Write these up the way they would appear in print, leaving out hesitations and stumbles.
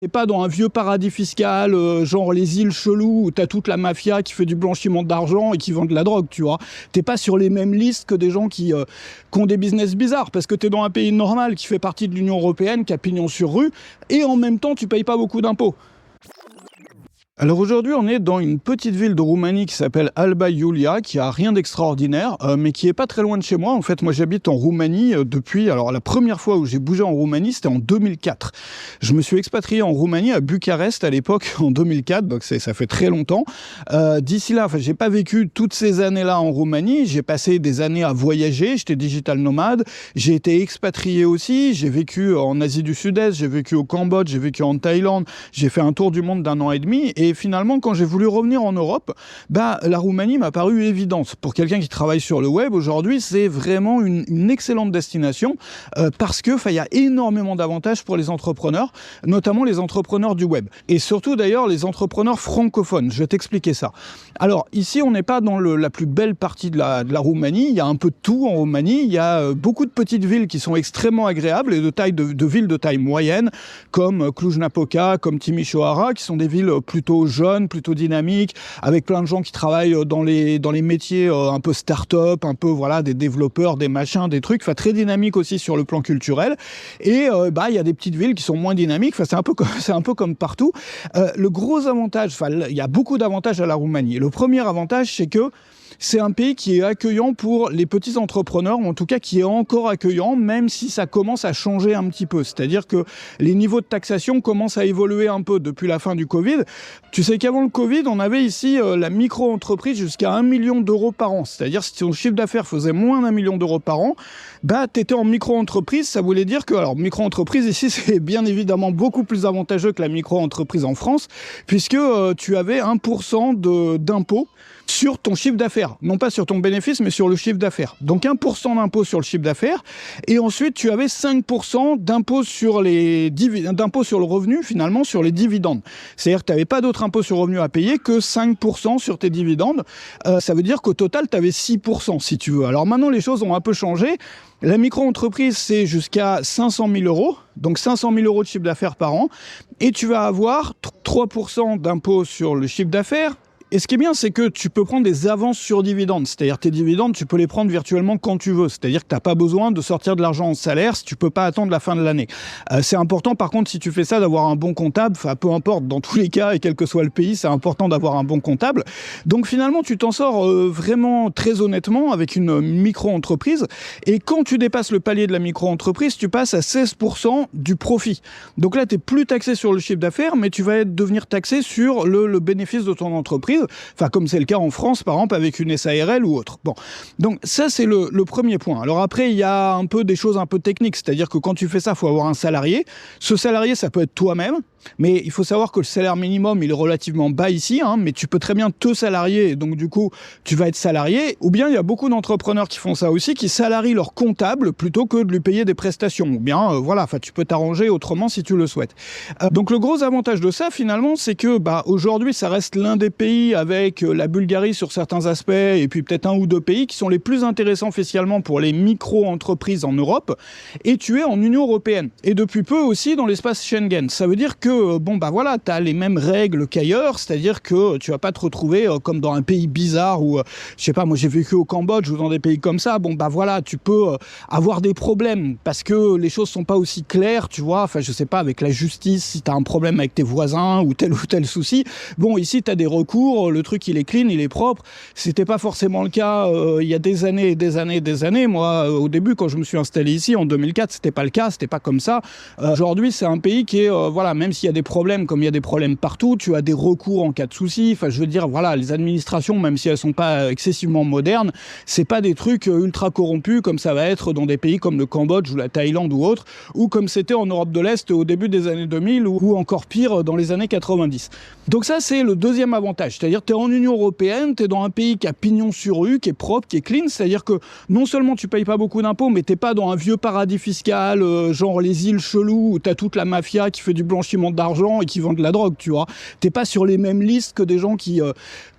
T'es pas dans un vieux paradis fiscal, genre les îles cheloues, où t'as toute la mafia qui fait du blanchiment d'argent et qui vend de la drogue, tu vois. T'es pas sur les mêmes listes que des gens qui ont des business bizarres, parce que t'es dans un pays normal qui fait partie de l'Union européenne, qui a pignon sur rue, et en même temps, tu payes pas beaucoup d'impôts. Alors aujourd'hui, on est dans une petite ville de Roumanie qui s'appelle Alba Iulia, qui a rien d'extraordinaire, mais qui est pas très loin de chez moi. En fait, moi j'habite en Roumanie depuis... Alors la première fois où j'ai bougé en Roumanie, c'était en 2004. Je me suis expatrié en Roumanie, à Bucarest à l'époque, en 2004, donc ça fait très longtemps. D'ici là, j'ai pas vécu toutes ces années-là en Roumanie, j'ai passé des années à voyager, j'étais digital nomade, j'ai été expatrié aussi, j'ai vécu en Asie du Sud-Est, j'ai vécu au Cambodge, j'ai vécu en Thaïlande, j'ai fait un tour du monde d'1 an et demi, et finalement, quand j'ai voulu revenir en Europe, la Roumanie m'a paru évidente. Pour quelqu'un qui travaille sur le web, aujourd'hui, c'est vraiment une excellente destination parce que il y a énormément d'avantages pour les entrepreneurs, notamment les entrepreneurs du web. Et surtout, d'ailleurs, les entrepreneurs francophones. Je vais t'expliquer ça. Alors, ici, on n'est pas dans la plus belle partie de la Roumanie. Il y a un peu de tout en Roumanie. Il y a beaucoup de petites villes qui sont extrêmement agréables et de villes de taille moyenne, comme Cluj-Napoca, comme Timișoara, qui sont des villes plutôt jeunes, plutôt dynamiques, avec plein de gens qui travaillent dans les métiers un peu start-up, un peu voilà, des développeurs, des machins, des trucs, très dynamiques aussi sur le plan culturel. Et il y a des petites villes qui sont moins dynamiques, c'est un peu comme partout. Le gros avantage, il y a beaucoup d'avantages à la Roumanie. Le premier avantage, c'est que c'est un pays qui est accueillant pour les petits entrepreneurs, ou en tout cas qui est encore accueillant, même si ça commence à changer un petit peu. C'est-à-dire que les niveaux de taxation commencent à évoluer un peu depuis la fin du Covid. Tu sais qu'avant le Covid, on avait ici la micro-entreprise jusqu'à 1 million d'euros par an. C'est-à-dire si ton chiffre d'affaires faisait moins d'1 million d'euros par an, tu étais en micro-entreprise. Ça voulait dire que, alors micro-entreprise ici, c'est bien évidemment beaucoup plus avantageux que la micro-entreprise en France, puisque tu avais 1% d'impôt sur ton chiffre d'affaires, non pas sur ton bénéfice, mais sur le chiffre d'affaires. Donc 1% d'impôt sur le chiffre d'affaires, et ensuite tu avais 5% d'impôt sur d'impôt sur le revenu, finalement, sur les dividendes. C'est-à-dire que tu n'avais pas d'autre impôt sur le revenu à payer que 5% sur tes dividendes. Ça veut dire qu'au total, tu avais 6%, si tu veux. Alors maintenant, les choses ont un peu changé. La micro-entreprise, c'est jusqu'à 500 000 euros, donc 500 000 euros de chiffre d'affaires par an, et tu vas avoir 3% d'impôt sur le chiffre d'affaires. Et ce qui est bien, c'est que tu peux prendre des avances sur dividendes. C'est-à-dire tes dividendes, tu peux les prendre virtuellement quand tu veux. C'est-à-dire que tu n'as pas besoin de sortir de l'argent en salaire si tu peux pas attendre la fin de l'année. C'est important, par contre, si tu fais ça, d'avoir un bon comptable. Peu importe, dans tous les cas, et quel que soit le pays, c'est important d'avoir un bon comptable. Donc finalement, tu t'en sors vraiment très honnêtement avec une micro-entreprise. Et quand tu dépasses le palier de la micro-entreprise, tu passes à 16% du profit. Donc là, tu n'es plus taxé sur le chiffre d'affaires, mais tu vas devenir taxé sur le bénéfice de ton entreprise. Comme c'est le cas en France, par exemple, avec une SARL ou autre. Bon, donc ça, c'est le premier point. Alors après, il y a un peu des choses un peu techniques, c'est-à-dire que quand tu fais ça, il faut avoir un salarié. Ce salarié, ça peut être toi-même, mais il faut savoir que le salaire minimum, il est relativement bas ici, mais tu peux très bien te salarier, et donc du coup, tu vas être salarié. Ou bien, il y a beaucoup d'entrepreneurs qui font ça aussi, qui salarient leur comptable plutôt que de lui payer des prestations. Ou bien, tu peux t'arranger autrement si tu le souhaites. Donc le gros avantage de ça, finalement, c'est que aujourd'hui, ça reste l'un des pays avec la Bulgarie sur certains aspects, et puis peut-être un ou deux pays qui sont les plus intéressants fiscalement pour les micro-entreprises en Europe, et tu es en Union européenne. Et depuis peu aussi dans l'espace Schengen. Ça veut dire que tu as les mêmes règles qu'ailleurs, c'est-à-dire que tu vas pas te retrouver comme dans un pays bizarre où, je sais pas, moi j'ai vécu au Cambodge ou dans des pays comme ça, tu peux avoir des problèmes parce que les choses sont pas aussi claires, tu vois, je sais pas, avec la justice, si tu as un problème avec tes voisins ou tel souci. Ici tu as des recours, le truc il est clean, il est propre. C'était pas forcément le cas il y a des années et des années et des années. Moi, au début, quand je me suis installé ici en 2004, c'était pas le cas, c'était pas comme ça. Aujourd'hui, c'est un pays qui est, même s'il y a des problèmes, comme il y a des problèmes partout, tu as des recours en cas de souci. Les administrations, même si elles sont pas excessivement modernes, c'est pas des trucs ultra corrompus comme ça va être dans des pays comme le Cambodge ou la Thaïlande ou autre, ou comme c'était en Europe de l'Est au début des années 2000 ou encore pire dans les années 90. Donc ça, c'est le deuxième avantage. C'est-à-dire que tu es en Union européenne, tu es dans un pays qui a pignon sur rue, qui est propre, qui est clean. C'est-à-dire que non seulement tu payes pas beaucoup d'impôts, mais tu n'es pas dans un vieux paradis fiscal, genre les îles cheloues, où tu as toute la mafia qui fait du blanchiment d'argent et qui vend de la drogue, tu vois. Tu n'es pas sur les mêmes listes que des gens qui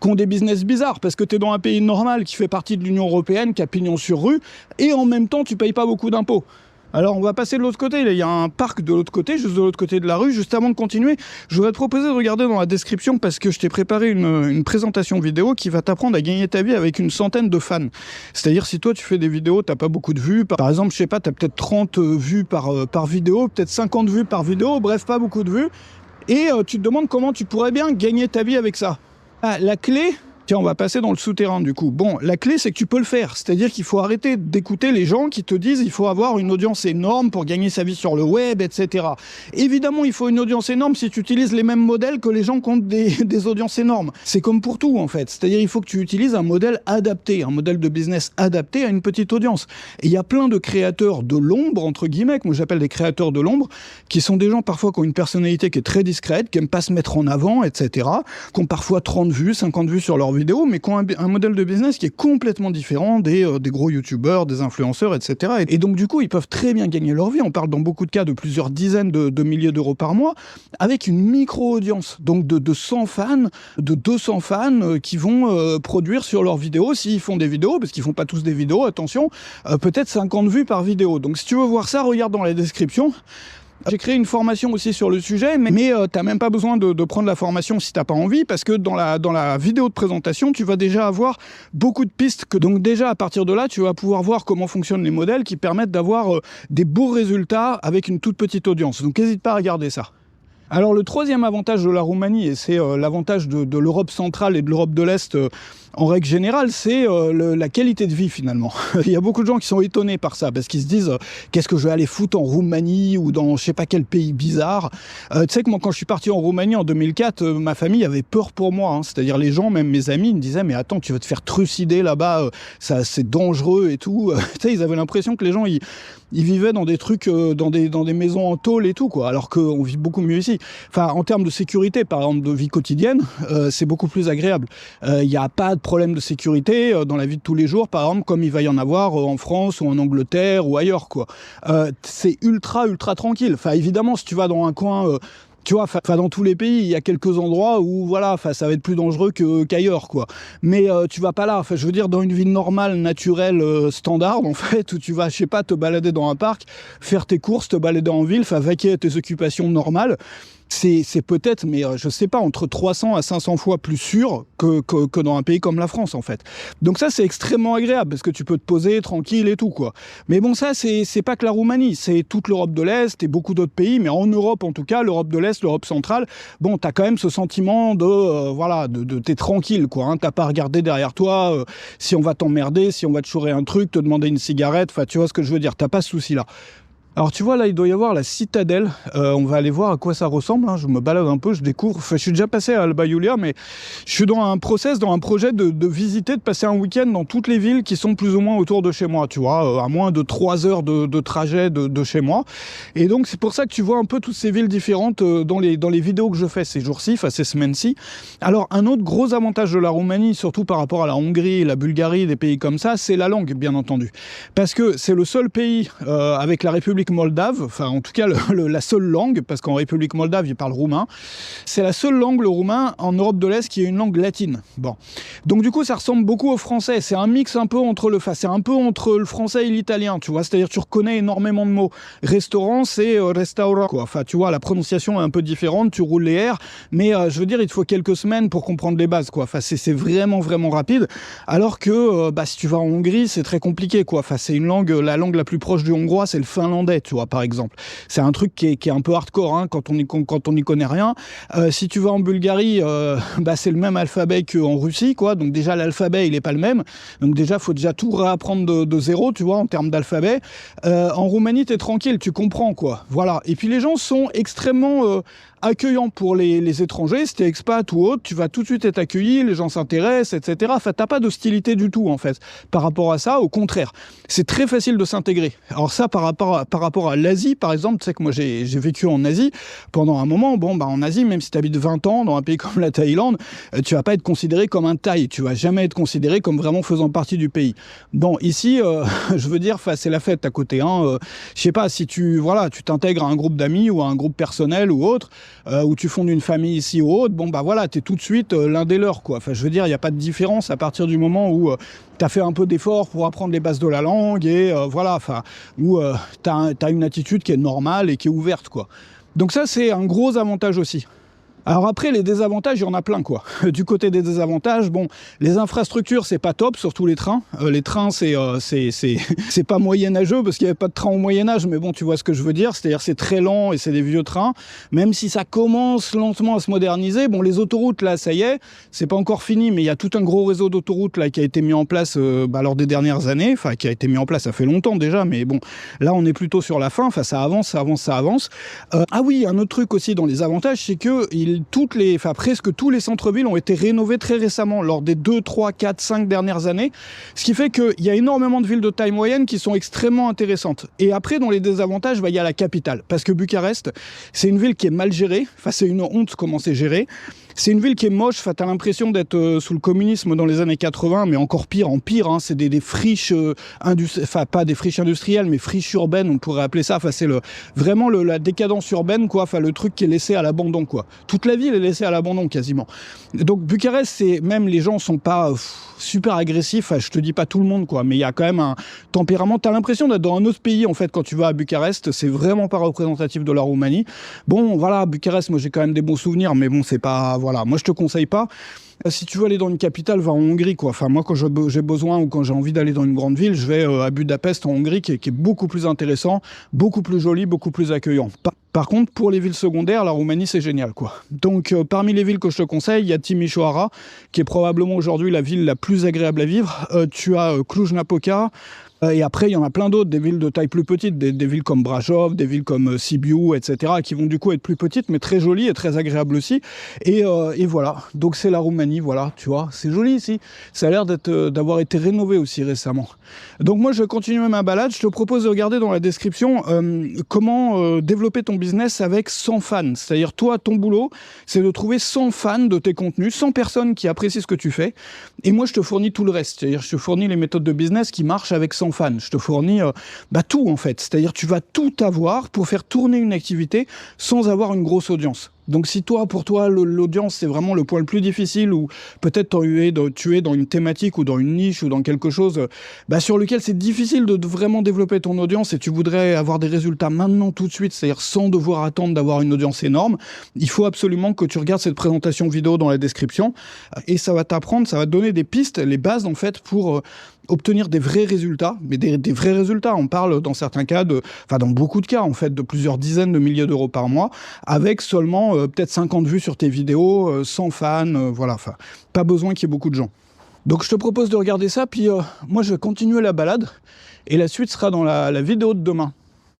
ont des business bizarres, parce que tu es dans un pays normal qui fait partie de l'Union européenne, qui a pignon sur rue, et en même temps, tu payes pas beaucoup d'impôts. Alors on va passer de l'autre côté, il y a un parc de l'autre côté, juste de l'autre côté de la rue. Juste avant de continuer, je voudrais te proposer de regarder dans la description parce que je t'ai préparé une présentation vidéo qui va t'apprendre à gagner ta vie avec une centaine de fans. C'est-à-dire si toi tu fais des vidéos, t'as pas beaucoup de vues, par exemple je sais pas, t'as peut-être 30 vues par vidéo, peut-être 50 vues par vidéo, bref pas beaucoup de vues, et tu te demandes comment tu pourrais bien gagner ta vie avec ça. Ah, la clé... Tiens, on va passer dans le souterrain du coup. Bon, la clé c'est que tu peux le faire, c'est-à-dire qu'il faut arrêter d'écouter les gens qui te disent il faut avoir une audience énorme pour gagner sa vie sur le web, etc. Évidemment, il faut une audience énorme si tu utilises les mêmes modèles que les gens qui ont des audiences énormes. C'est comme pour tout en fait, c'est-à-dire il faut que tu utilises un modèle adapté, un modèle de business adapté à une petite audience. Et il y a plein de créateurs de l'ombre, entre guillemets, que moi j'appelle des créateurs de l'ombre, qui sont des gens parfois qui ont une personnalité qui est très discrète, qui n'aiment pas se mettre en avant, etc., qui ont parfois 30 vues, 50 vues sur leur vidéo, mais qui ont un modèle de business qui est complètement différent des gros youtubeurs, des influenceurs, etc. Et donc du coup, ils peuvent très bien gagner leur vie. On parle dans beaucoup de cas de plusieurs dizaines de milliers d'euros par mois, avec une micro-audience, donc de 100 fans, de 200 fans qui vont produire sur leurs vidéos, s'ils font des vidéos, parce qu'ils font pas tous des vidéos, attention, peut-être 50 vues par vidéo. Donc si tu veux voir ça, regarde dans la description. J'ai créé une formation aussi sur le sujet, mais t'as même pas besoin de prendre la formation si t'as pas envie, parce que dans la vidéo de présentation, tu vas déjà avoir beaucoup de pistes. Donc déjà, à partir de là, tu vas pouvoir voir comment fonctionnent les modèles qui permettent d'avoir des beaux résultats avec une toute petite audience. Donc n'hésite pas à regarder ça. Alors le troisième avantage de la Roumanie, et c'est l'avantage de l'Europe centrale et de l'Europe de l'Est en règle générale, c'est la qualité de vie finalement. Il y a beaucoup de gens qui sont étonnés par ça, parce qu'ils se disent qu'est-ce que je vais aller foutre en Roumanie ou dans je sais pas quel pays bizarre. Tu sais que moi quand je suis parti en Roumanie en 2004, ma famille avait peur pour moi, hein. C'est-à-dire les gens, même mes amis, ils me disaient mais attends, tu vas te faire trucider là-bas, ça c'est dangereux et tout. Tu sais, ils avaient l'impression que les gens ils vivaient dans des trucs, dans des maisons en tôle et tout, quoi, alors qu'on vit beaucoup mieux ici. Enfin, en termes de sécurité, par exemple, de vie quotidienne, c'est beaucoup plus agréable. Il n'y a pas de problème de sécurité dans la vie de tous les jours, par exemple, comme il va y en avoir en France ou en Angleterre ou ailleurs, quoi. C'est ultra tranquille. Enfin, évidemment, si tu vas dans un coin... tu vois, dans tous les pays, il y a quelques endroits où, voilà, ça va être plus dangereux qu'ailleurs, quoi. Mais tu vas pas là. Enfin, je veux dire, dans une ville normale, naturelle, standard, en fait, où tu vas, je sais pas, te balader dans un parc, faire tes courses, te balader en ville, enfin, vaquer à tes occupations normales. C'est peut-être, mais je sais pas, entre 300 à 500 fois plus sûr que dans un pays comme la France, en fait. Donc ça, c'est extrêmement agréable, parce que tu peux te poser tranquille et tout, quoi. Mais bon, ça, c'est pas que la Roumanie, c'est toute l'Europe de l'Est et beaucoup d'autres pays, mais en Europe, en tout cas, l'Europe de l'Est, l'Europe centrale, bon, t'as quand même ce sentiment voilà, t'es tranquille, quoi, hein. T'as pas à regarder derrière toi si on va t'emmerder, si on va te chourer un truc, te demander une cigarette, enfin, tu vois ce que je veux dire, t'as pas ce souci-là. Alors tu vois, là il doit y avoir la citadelle, on va aller voir à quoi ça ressemble, hein. Je me balade un peu, je découvre, enfin je suis déjà passé à Alba Iulia, mais je suis dans un projet de visiter, de passer un week-end dans toutes les villes qui sont plus ou moins autour de chez moi, tu vois, à moins de 3 heures de trajet de chez moi. Et donc c'est pour ça que tu vois un peu toutes ces villes différentes dans les vidéos que je fais ces jours-ci, enfin ces semaines-ci. Alors un autre gros avantage de la Roumanie, surtout par rapport à la Hongrie, la Bulgarie, des pays comme ça, c'est la langue, bien entendu. Parce que c'est le seul pays avec la République moldave, enfin en tout cas la seule langue, parce qu'en République moldave ils parlent roumain, c'est la seule langue, le roumain, en Europe de l'Est qui est une langue latine. Bon, donc du coup ça ressemble beaucoup au français, c'est un mix un peu entre c'est un peu entre le français et l'italien, tu vois, c'est-à-dire tu reconnais énormément de mots. Restaurant, c'est restaurant, quoi. Enfin tu vois, la prononciation est un peu différente, tu roules les R, mais je veux dire, il te faut quelques semaines pour comprendre les bases, quoi. Enfin c'est vraiment rapide, alors que si tu vas en Hongrie, c'est très compliqué, quoi. Enfin c'est une langue, la langue la plus proche du hongrois, c'est le finlandais, tu vois, par exemple. C'est un truc qui est un peu hardcore, hein, quand on n'y connaît rien. Si tu vas en Bulgarie, c'est le même alphabet qu'en Russie, quoi. Donc déjà, l'alphabet, il n'est pas le même. Donc déjà, il faut déjà tout réapprendre de zéro, tu vois, en termes d'alphabet. En Roumanie, tu es tranquille, tu comprends, quoi. Voilà. Et puis les gens sont extrêmement accueillants pour les étrangers. Si t'es expat ou autre, tu vas tout de suite être accueilli, les gens s'intéressent, etc. Enfin, t'as pas d'hostilité du tout, en fait, par rapport à ça. Au contraire, c'est très facile de s'intégrer. Alors ça, par rapport à l'Asie, par exemple, tu sais que moi, j'ai vécu en Asie pendant un moment. Bon, en Asie, même si tu habites 20 ans dans un pays comme la Thaïlande, tu vas pas être considéré comme un Thaï. Tu vas jamais être considéré comme vraiment faisant partie du pays. Bon, ici, je veux dire, c'est la fête à côté, hein. Je sais pas, si tu t'intègres à un groupe d'amis ou à un groupe personnel ou autre, ou tu fondes une famille ici ou autre, bon, voilà, t'es tout de suite l'un des leurs, quoi. Enfin, je veux dire, il n'y a pas de différence à partir du moment où tu as fait un peu d'effort pour apprendre les bases de la langue et voilà, enfin, où tu as une attitude qui est normale et qui est ouverte, quoi. Donc ça, c'est un gros avantage aussi. Alors après, les désavantages, il y en a plein, quoi. Du côté des désavantages, bon, les infrastructures, c'est pas top, surtout les trains. Les trains, c'est pas moyenâgeux, parce qu'il n'y avait pas de train au Moyen-Âge, mais bon, tu vois ce que je veux dire. C'est-à-dire c'est très lent et c'est des vieux trains. Même si ça commence lentement à se moderniser, bon, les autoroutes, là, ça y est, c'est pas encore fini, mais il y a tout un gros réseau d'autoroutes, là, qui a été mis en place lors des dernières années. Enfin, qui a été mis en place, ça fait longtemps déjà, mais bon, là, on est plutôt sur la fin. Enfin, ça avance, ça avance, ça avance. Ah oui, un autre truc aussi dans les avantages, c'est que presque tous les centres-villes ont été rénovés très récemment, lors des 2, 3, 4, 5 dernières années, ce qui fait qu'il y a énormément de villes de taille moyenne qui sont extrêmement intéressantes. Et après, dans les désavantages, il y a la capitale, parce que Bucarest, c'est une ville qui est mal gérée, enfin c'est une honte comment c'est géré. C'est une ville qui est moche, t'as l'impression d'être sous le communisme dans les années 80, mais encore pire, en pire, hein, c'est des friches, pas des friches industrielles, mais friches urbaines, on pourrait appeler ça, enfin c'est vraiment la décadence urbaine, quoi, enfin le truc qui est laissé à l'abandon, quoi. Toute la ville est laissée à l'abandon, quasiment. Donc Bucarest, même les gens sont pas super agressifs, je te dis pas tout le monde, quoi, mais il y a quand même un tempérament, t'as l'impression d'être dans un autre pays, en fait, quand tu vas à Bucarest, c'est vraiment pas représentatif de la Roumanie. Bon, voilà, Bucarest, moi j'ai quand même des bons souvenirs, mais bon, c'est pas... Voilà, moi je te conseille pas. Si tu veux aller dans une capitale, va en Hongrie, quoi. Enfin, moi, quand j'ai besoin ou quand j'ai envie d'aller dans une grande ville, je vais à Budapest, en Hongrie, qui est beaucoup plus intéressant, beaucoup plus joli, beaucoup plus accueillant. Par contre, pour les villes secondaires, la Roumanie, c'est génial, quoi. Donc, parmi les villes que je te conseille, il y a Timișoara, qui est probablement aujourd'hui la ville la plus agréable à vivre. Tu as Cluj-Napoca. Et après, il y en a plein d'autres, des villes de taille plus petite, des villes comme Brașov, des villes comme Sibiu, etc., qui vont du coup être plus petites, mais très jolies et très agréables aussi. Et voilà, donc c'est la Roumanie, voilà, tu vois, c'est joli ici. Ça a l'air d'avoir été rénové aussi récemment. Donc moi, je vais continuer ma balade. Je te propose de regarder dans la description comment développer ton business avec 100 fans. C'est-à-dire, toi, ton boulot, c'est de trouver 100 fans de tes contenus, 100 personnes qui apprécient ce que tu fais. Et moi, je te fournis tout le reste. C'est-à-dire, je te fournis les méthodes de business qui marchent avec 100 fans. Je te fournis tout, en fait. C'est-à-dire, tu vas tout avoir pour faire tourner une activité sans avoir une grosse audience. Donc si pour toi, l'audience, c'est vraiment le point le plus difficile, ou peut-être tu es dans une thématique ou dans une niche ou dans quelque chose sur lequel c'est difficile de vraiment développer ton audience et tu voudrais avoir des résultats maintenant tout de suite, c'est-à-dire sans devoir attendre d'avoir une audience énorme, il faut absolument que tu regardes cette présentation vidéo dans la description et ça va t'apprendre, ça va te donner des pistes, les bases en fait pour obtenir des vrais résultats, mais des vrais résultats. On parle dans certains cas dans beaucoup de cas en fait, de plusieurs dizaines de milliers d'euros par mois, avec seulement peut-être 50 vues sur tes vidéos, 100 fans, voilà, enfin, pas besoin qu'il y ait beaucoup de gens. Donc je te propose de regarder ça, puis moi je vais continuer la balade, et la suite sera dans la vidéo de demain.